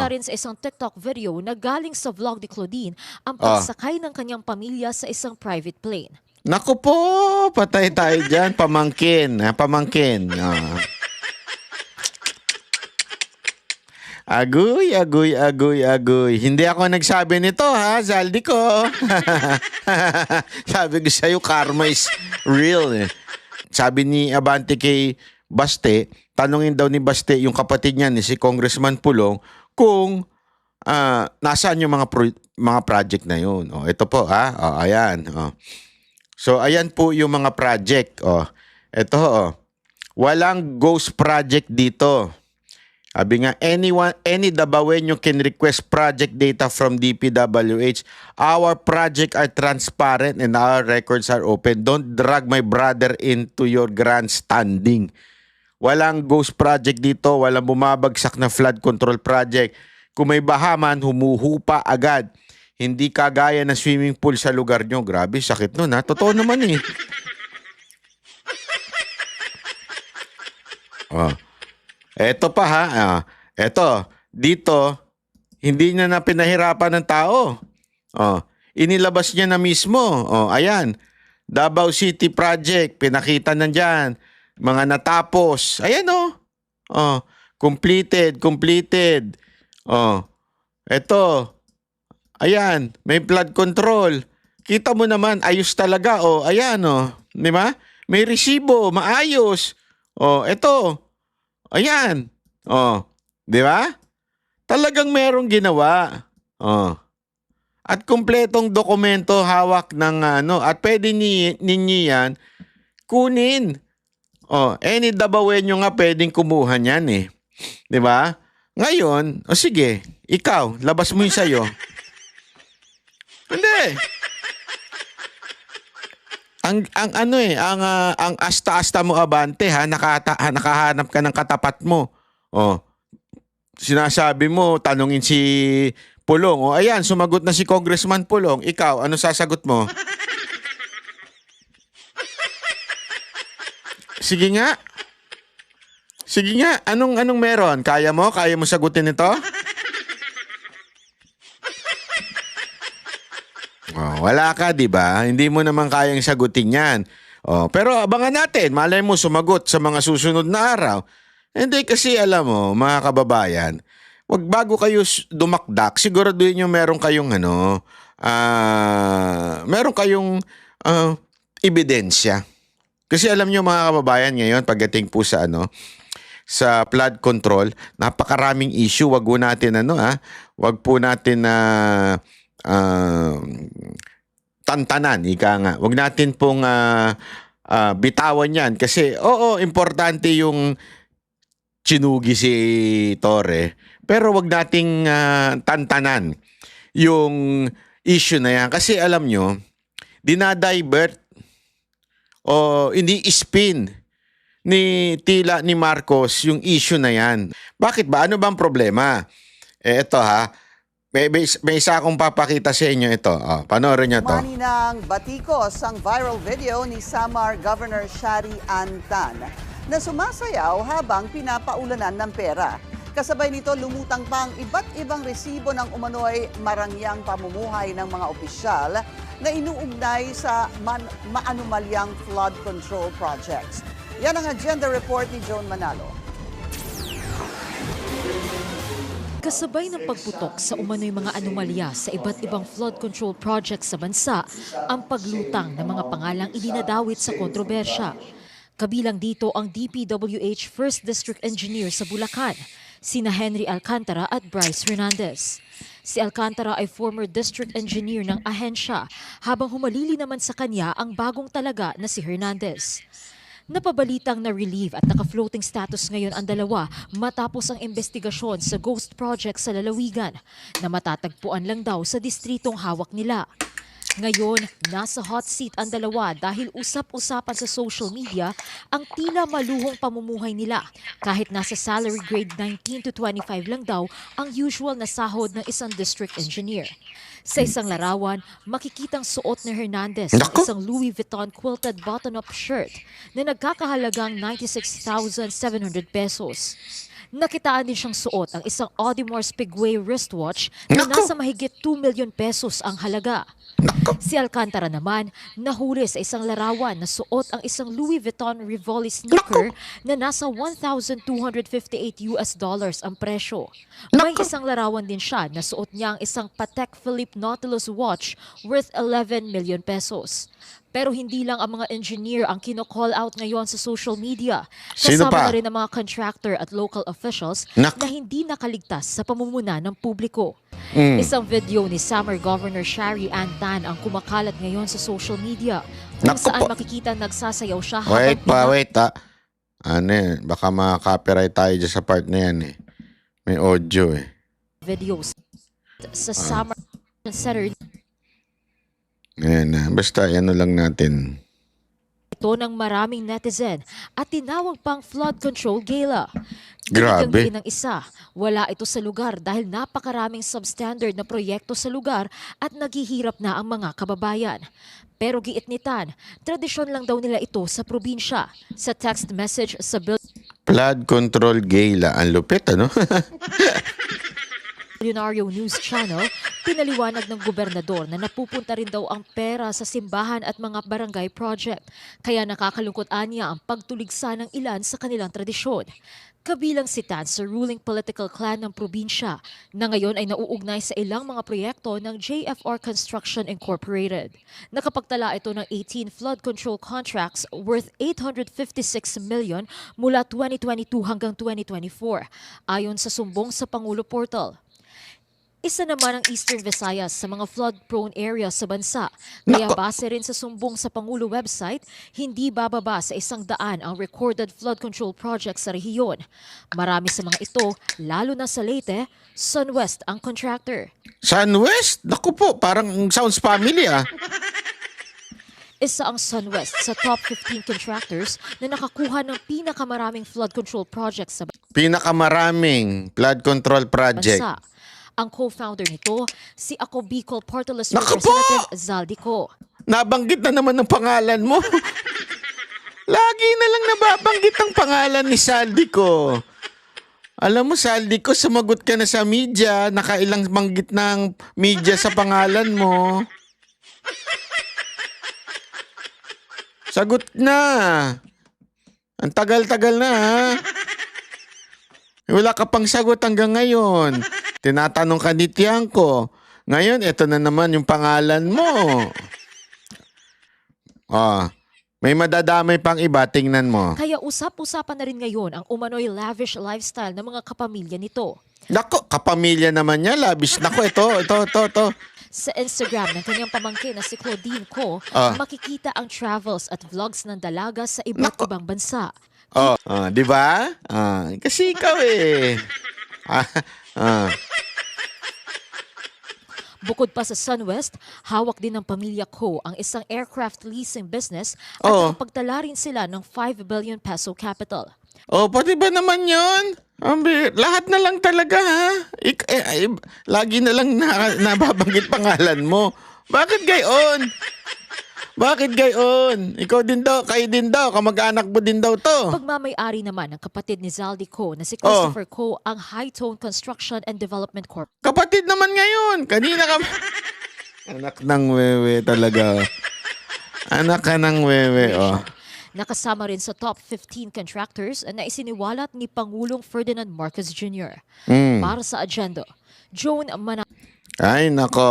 Kita rin sa isang TikTok video na galing sa vlog ni Claudine ang pagsakay ng kanyang pamilya sa isang private plane. Naku po, patay tayo dyan. Pamangkin. Pamangkin. Agoy, agoy, agoy, agoy. Hindi ako nagsabi nito ha, Zaldi ko. Sabi ko sa'yo, karma is real eh. Sabi ni Abante kay Baste, tanungin daw ni Baste yung kapatid niya ni si Congressman Pulong kung nasaan yung mga project na yun. Ito po ayan. So ayan po yung mga project. Ito walang ghost project dito. Sabi nga, any Dabawenyo can request project data from DPWH. Our project are transparent and our records are open. Don't drag my brother into your grandstanding. Walang ghost project dito. Walang bumabagsak na flood control project. Kung may baha man, humuhupa agad. Hindi kagaya ng swimming pool sa lugar nyo. Grabe, sakit nun ha. Totoo naman eh. Eto pa ha. Eto, dito, hindi na pinahirapan ng tao. Inilabas niya na mismo. Ayan. Davao City Project, pinakita na dyan. Mga natapos. Ayan completed. Eto. Ayan, may flood control. Kita mo naman, ayos talaga. Ayan di ba? May resibo, maayos. Eto. Ayan. Di ba? Talagang merong ginawa. At kumpletong dokumento hawak ng at pwede ninyo yan kunin. Any Dabawenyo nga pwedeng kumuha niyan eh. Di ba? Ngayon, sige, ikaw, labas mo yung sayo. Hindi. Ang asta-asta mo Abante ha, nakahanap ka ng katapat mo. Sinasabi mo, tanungin si Pulong. Ayan, sumagot na si Congressman Pulong. Ikaw, ano sasagot mo? Sige nga. Anong meron? Kaya mo sagutin ito? Wala ka, di ba? Hindi mo naman kayang sagutin yan. Pero abangan natin. Malay mo sumagot sa mga susunod na araw. Hindi kasi alam mo, mga kababayan, wag bago kayo dumakdak, siguraduhin nyo meron kayong meron kayong ebidensya. Kasi alam nyo mga kababayan ngayon, pagdating po sa sa flood control, napakaraming issue. Wag po natin wag po natin tantanan, ika nga. Wag natin pong bitawan yan. Kasi, importante yung chinugi si Torre. Pero wag nating tantanan yung issue na yan. Kasi alam nyo, dinadivert o hindi spin ni Tila ni Marcos yung issue na yan. Bakit ba? Ano bang problema? Ito ha. May isa akong papakita sa inyo ito. Panoorin nyo to. Mani ng batikos ang viral video ni Samar Governor Shari Antan na sumasayaw habang pinapaulanan ng pera. Kasabay nito lumutang pang iba't ibang resibo ng umano'y marangyang pamumuhay ng mga opisyal na inuugnay sa maanumalyang flood control projects. Yan ang agenda report ni Joan Manalo. Kasabay ng pagputok sa umano'y mga anomalya sa iba't ibang flood control projects sa bansa, ang paglutang ng mga pangalang idinadawit sa kontrobersya. Kabilang dito ang DPWH First District Engineer sa Bulacan, sina Henry Alcantara at Bryce Hernandez. Si Alcantara ay former district engineer ng ahensya, habang humalili naman sa kanya ang bagong talaga na si Hernandez. Napabalitang na-relieve at naka-floating status ngayon ang dalawa matapos ang investigasyon sa ghost project sa lalawigan na matatagpuan lang daw sa distritong hawak nila. Ngayon, nasa hot seat ang dalawa dahil usap-usapan sa social media ang tila maluhong pamumuhay nila kahit nasa salary grade 19 to 25 lang daw ang usual na sahod ng isang district engineer. Sa isang larawan, makikitang suot ni Hernandez ang isang Louis Vuitton quilted button-up shirt na nagkakahalagang 96,700 pesos. Nakitaan din siyang suot ang isang Audemars Piguet wristwatch na Nako! nasa mahigit 2 million pesos ang halaga. Si Alcantara naman nahuli sa isang larawan na suot ang isang Louis Vuitton Rivoli sneaker na nasa $1,258 ang presyo. May isang larawan din siya na suot niya ang isang Patek Philippe Nautilus watch worth 11 million pesos. Pero hindi lang ang mga engineer ang kino-call out ngayon sa social media. Sino Kasama pa? na rin ang mga contractor at local officials Nak- na hindi nakaligtas sa pamumuna ng publiko. Mm. Isang video ni Samar Governor Shari Ann Tan ang kumakalat ngayon sa social media kung Naku saan po. makikita nagsasayaw siya Wait habang Ano eh, baka maka-copyright tayo dyan sa part na yan eh. May audio eh. videos sa Samar Center Ayan na. Basta, ano lang natin. ito ng maraming netizen at tinawag pang flood control gala. Grabe. Binigyang ng isa, wala ito sa lugar dahil napakaraming substandard na proyekto sa lugar at naghihirap na ang mga kababayan. Pero giit ni Tan, tradisyon lang daw nila ito sa probinsya. Sa text message sa Flood control gala. Ang lupit, ano? Billionario News Channel, pinaliwanag ng gobernador na napupunta rin daw ang pera sa simbahan at mga barangay project. Kaya nakakalungkot anya ang pagtuligsa ng ilan sa kanilang tradisyon. Kabilang si Tan sa ruling political clan ng probinsya na ngayon ay nauugnay sa ilang mga proyekto ng JFR Construction Incorporated. Nakapagtala ito ng 18 flood control contracts worth 856 million mula 2022 hanggang 2024, ayon sa sumbong sa Pangulo Portal. Isa naman ang Eastern Visayas sa mga flood-prone areas sa bansa. Kaya Nako! base rin sa sumbong sa Pangulo website, hindi bababa sa 100 ang recorded flood control projects sa rehiyon. Marami sa mga ito, lalo na sa Leyte, Sunwest ang contractor. Sunwest? Naku po, parang sounds family ah. Isa ang Sunwest sa top 15 contractors na nakakuha ng pinakamaraming flood control projects sa Pinakamaraming flood control project. bansa. Ang co-founder nito, si Ako Bicol Portales Naku po! Representative Zaldico. Nabanggit na naman ang pangalan mo. Lagi na lang nababanggit ang pangalan ni Saldi ko. Alam mo, Saldi ko, sumagot ka na sa media. Nakailang banggit ng media sa pangalan mo. Sagot na. Ang tagal-tagal na, ha? Wala ka pang sagot hanggang ngayon. Tinatanong ka ni Tiangco. Ngayon, ito na naman yung pangalan mo. May madadamay pang iba, tingnan mo. Kaya usap-usapan na rin ngayon ang umano'y lavish lifestyle ng mga kapamilya nito. Nako, kapamilya naman niya, labish. Nako, ito. Sa Instagram ng kanyang pamangkin na si Claudine Ko, makikita ang travels at vlogs ng dalaga sa iba't Nako. ibang bansa. Di ba? Kasi ikaw eh. Bukod pa sa Sunwest, hawak din ng pamilya Ko ang isang aircraft leasing business at Oo. nakapagtala rin sila ng 5 billion peso capital. Pati ba naman yun? Lahat na lang talaga, ha? Lagi na lang nababanggit pangalan mo. Bakit gayon? Bakit gayon? Ikaw din daw, kayo din daw, kamag-anak mo din daw to. Pagmamay-ari naman ng kapatid ni Zaldi Ko na si Christopher Ko ang High Tone Construction and Development Corp. Kapatid naman ngayon. Kanina ka... Anak ng wewe talaga. Anak ka ng wewe, Nakasama rin sa top 15 contractors na isiniwalat ni Pangulong Ferdinand Marcos Jr. Para sa agenda, Joan Mana. Ay, nako,